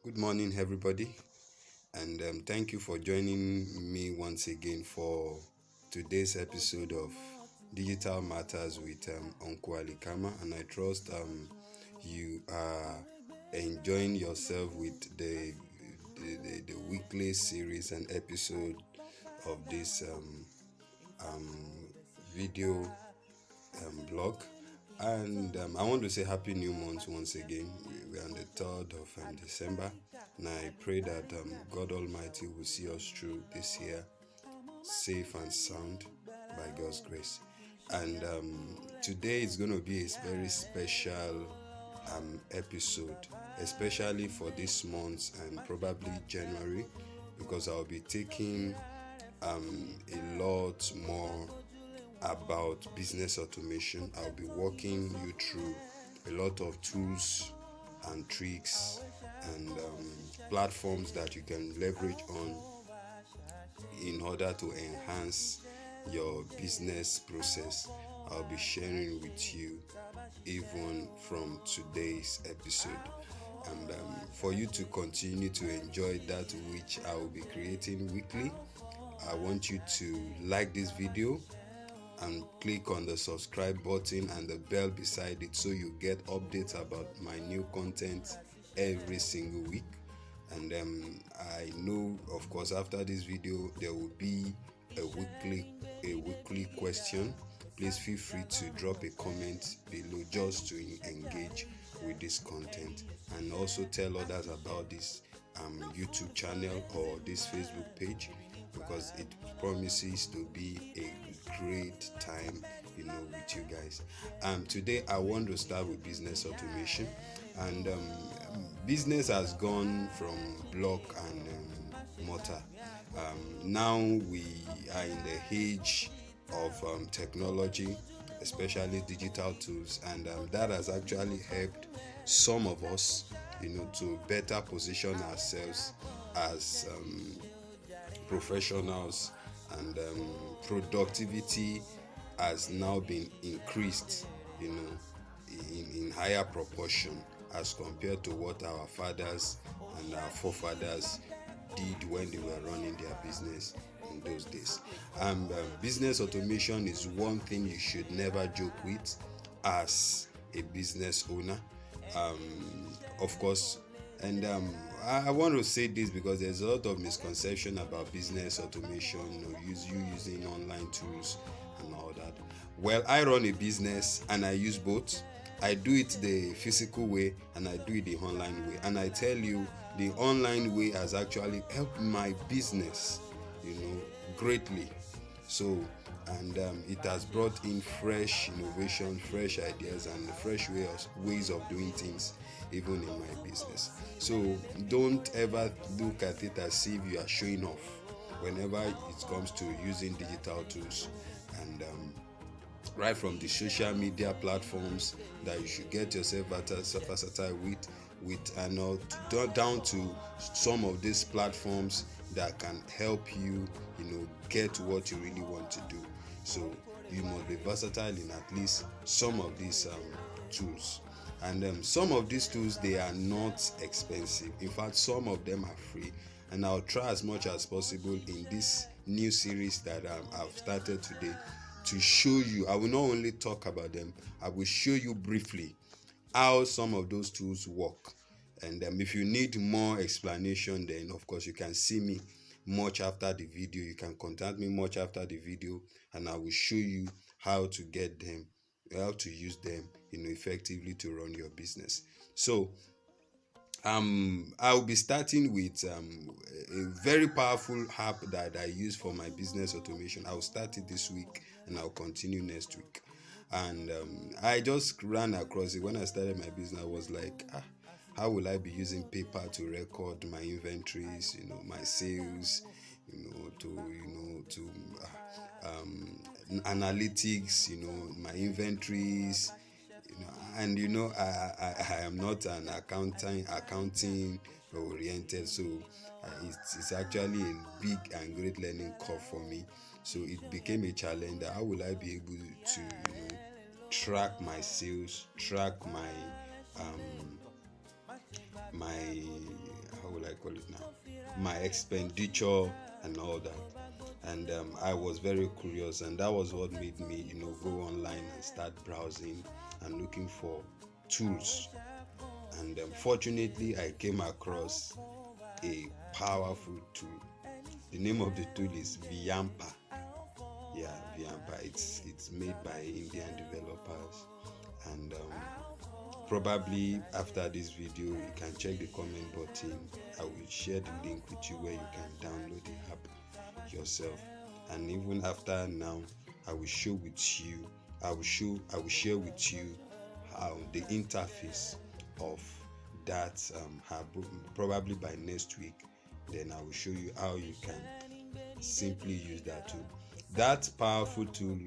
Good morning, everybody, and thank you for joining me once again for today's episode of Digital Matters with Uncle Alikama. And I trust you are enjoying yourself with the weekly series and episode of this video blog. And I want to say Happy New Month once again. We are on the 3rd of December, and I pray that God Almighty will see us through this year safe and sound by God's grace. And today is going to be a very special episode, especially for this month and probably January, because I'll be taking a lot more about business automation. I'll be walking you through a lot of tools and tricks and platforms that you can leverage on in order to enhance your business process. I'll be sharing with you even from today's episode. And for you to continue to enjoy that which I will be creating weekly, I want you to like this video and click on the subscribe button and the bell beside it so you get updates about my new content every single week. And I know, of course, after this video there will be a weekly question. Please feel free to drop a comment below just to engage with this content, and also tell others about this YouTube channel or this Facebook page, because it promises to be a great time with you guys. Today I want to start with business automation. And business has gone from block and mortar. Now we are in the age of technology, especially digital tools, and that has actually helped some of us to better position ourselves as professionals, and productivity has now been increased in higher proportion as compared to what our fathers and our forefathers did when they were running their business in those days. Business automation is one thing you should never joke with as a business owner. Of course, and I want to say this because there's a lot of misconception about business automation, using online tools and all that. Well, I run a business and I use both. I do it the physical way and I do it the online way. And I tell you, the online way has actually helped my business, greatly. So, and it has brought in fresh innovation, fresh ideas, and fresh ways of doing things, even in my business. So, don't ever look at it as if you are showing off whenever it comes to using digital tools. And right from the social media platforms that you should get yourself versatile with and down to some of these platforms that can help you get what you really want to do. So you must be versatile in at least some of these tools. And some of these tools, they are not expensive. In fact, some of them are free, and I'll try as much as possible in this new series that I've started today to show you. I will not only talk about them, I will show you briefly how some of those tools work. And if you need more explanation, then of course you can see me much after the video. You can contact me much after the video, and I will show you how to get them, how to use them effectively to run your business. So I'll be starting with a very powerful app that I use for my business automation. I'll start it this week and I'll continue next week. And I just ran across it when I started my business. I was like, how will I be using paper to record my inventories, my sales, to analytics, my inventories, and I am not an accounting oriented, so it's actually a big and great learning curve for me. So it became a challenge that how will I be able to track my sales, track my call it now, my expenditure and all that. And I was very curious, and that was what made me, go online and start browsing and looking for tools. And fortunately, I came across a powerful tool. The name of the tool is Vyapar. Yeah, Vyapar. It's made by Indian developers, and probably after this video you can check the comment button. I will share the link with you where you can download the app yourself. And even after now, I will share with you how the interface of that app. Probably by next week, then I will show you how you can simply use that tool. That powerful tool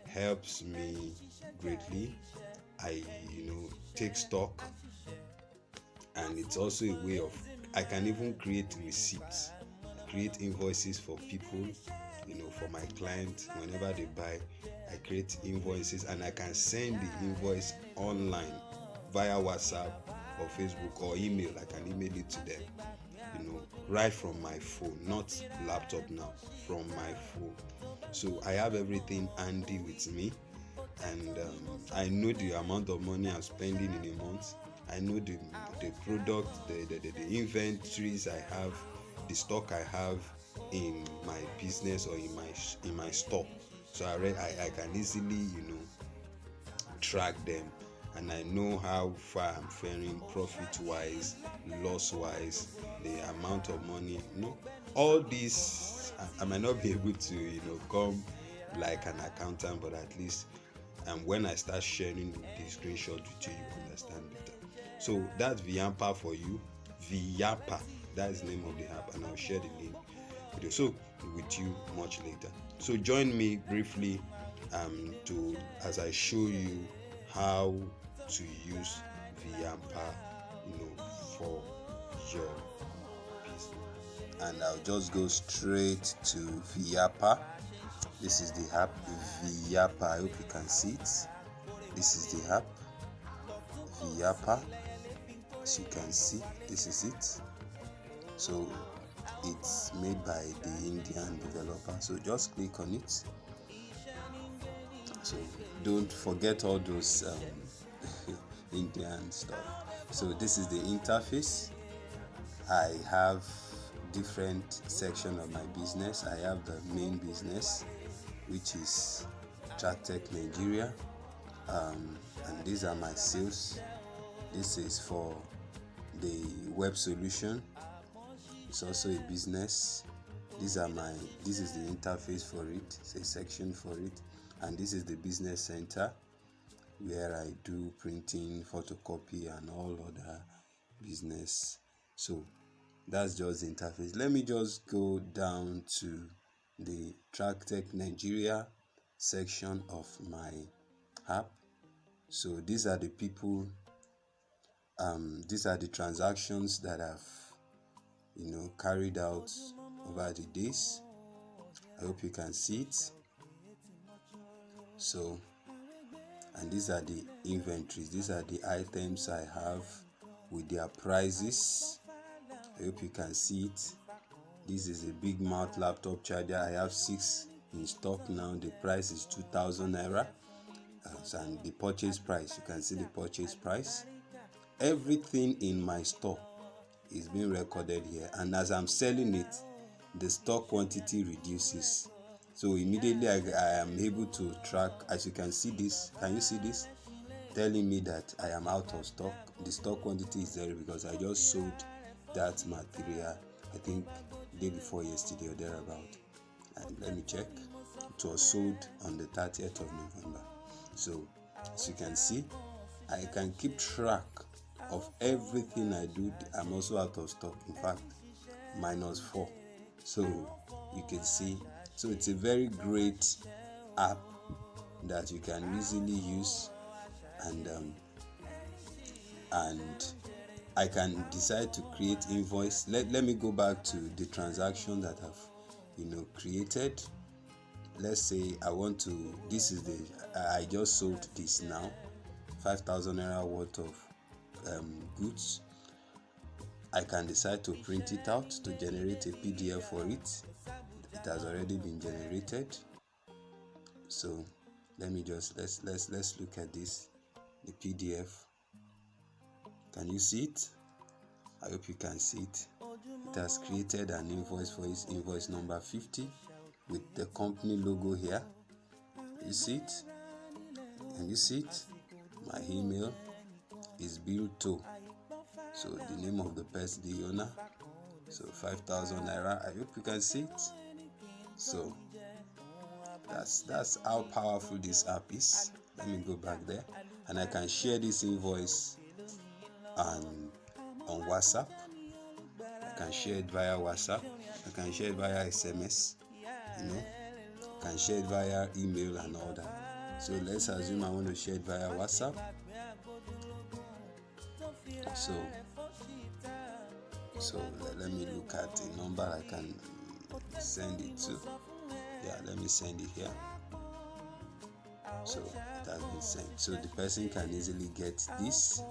helps me greatly. I take stock, and it's also a way of, I can even create receipts, create invoices for people, for my clients. Whenever they buy, I create invoices, and I can send the invoice online via WhatsApp or Facebook or email. I can email it to them, right from my phone, not laptop now, from my phone. So I have everything handy with me, and I know the amount of money I'm spending in a month. I know the product, the inventories I have, the stock I have in my business or in my store. So I can easily track them, and I know how far I'm faring, profit wise, loss wise, the amount of money. All this I might not be able to come like an accountant, but at least when I start sharing the screenshot with you, you understand better. So that's Vyapar for you. Vyapar, that's the name of the app, and I'll share the link with you much later. So join me briefly as I show you how to use Vyapar for your business. And I'll just go straight to Vyapar. This is the app, Vyapar. I hope you can see it. This is the app, Vyapar. As you can see, this is it. So it's made by the Indian developer. So just click on it. So don't forget all those Indian stuff. So this is the interface. I have different section of my business. I have the main business, which is TrackTech Nigeria, and these are my sales. This is for the web solution. It's also a business. This is the interface for it. It's a section for it, and this is the business center where I do printing, photocopy, and all other business. So that's just the interface. Let me just go down to the TrackTech Nigeria section of my app. So these are the people, these are the transactions that I've carried out over the days. I hope you can see it. So, and these are the inventories. These are the items I have with their prices. I hope you can see it. This is a big mouth laptop charger. I have 6 in stock now. The price is 2,000 naira. And the purchase price, you can see the purchase price. Everything in my store is being recorded here, and as I'm selling it, the stock quantity reduces. So immediately I am able to track. As you can see this, can you see this? Telling me that I am out of stock. The stock quantity is there because I just sold that material, I think day before yesterday or thereabout. And let me check. It was sold on the 30th of November. So as you can see, I can keep track of everything I do. I'm also out of stock. In fact, -4. So you can see. So it's a very great app that you can easily use, and I can decide to create invoice. Let me go back to the transaction that I've created. Let's say I want to. This is I just sold this now, 5,000 naira worth of goods. I can decide to print it out to generate a PDF for it. It has already been generated. So let me just let's look at this, the PDF. Can you see it? I hope you can see it. It has created an invoice for its invoice number 50 with the company logo here. You see it? Can you see it? My email is billed to. So the name of the person, the owner. So 5,000 naira. I hope you can see it. So that's how powerful this app is. Let me go back there, and I can share this invoice on WhatsApp. I can share it via WhatsApp. I can share it via SMS. I can share it via email and all that. So let's assume I want to share it via WhatsApp. So let me look at the number I can send it to. Yeah, let me send it here. So it has been sent. So the person can easily get this,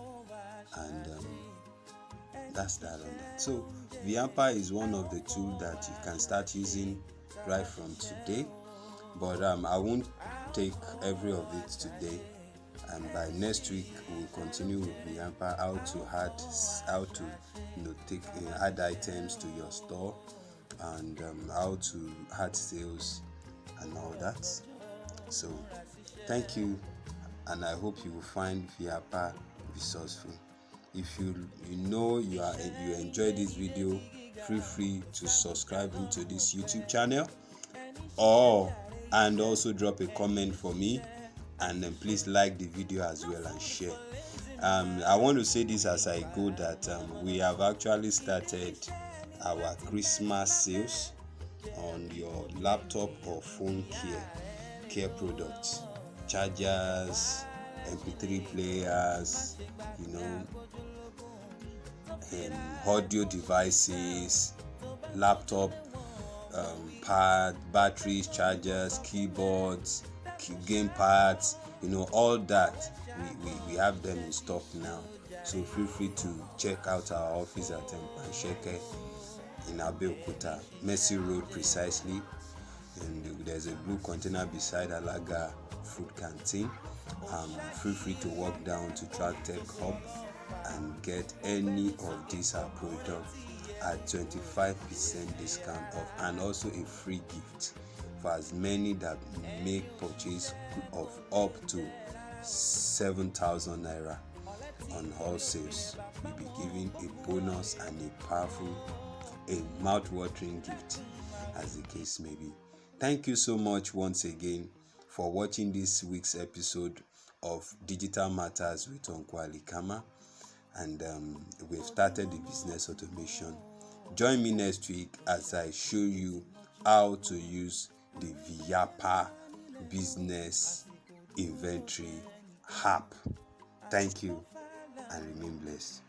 and that's that on that. So Vyapar is one of the tools that you can start using right from today. But I won't take every of it today. And by next week we'll continue with Vyapar, how to add items to your store, and how to add sales and all that. So thank you, and I hope you will find Vyapar resourceful. If you enjoy this video, feel free to subscribe into this YouTube channel, and also drop a comment for me, and then please like the video as well and share. I want to say this as I go, that we have actually started our Christmas sales on your laptop or phone care products, chargers, MP3 players, audio devices, laptop pad, batteries, chargers, keyboards, game pads, all that. We have them in stock now. So feel free to check out our office at Pansheke in Abeokuta, Mercy Road precisely. And there's a blue container beside Alaga Food Canteen. Feel free to walk down to Track Tech Hub and get any of these products at 25% discount off, and also a free gift for as many that make purchase of up to 7,000 naira on all sales. We'll be giving a bonus and a powerful, a mouth-watering gift, as the case may be. Thank you so much once again for watching this week's episode of Digital Matters with Uncle Ali Kama. And we've started the business automation. Join me next week as I show you how to use the Vyapar business inventory app. Thank you, and remain blessed.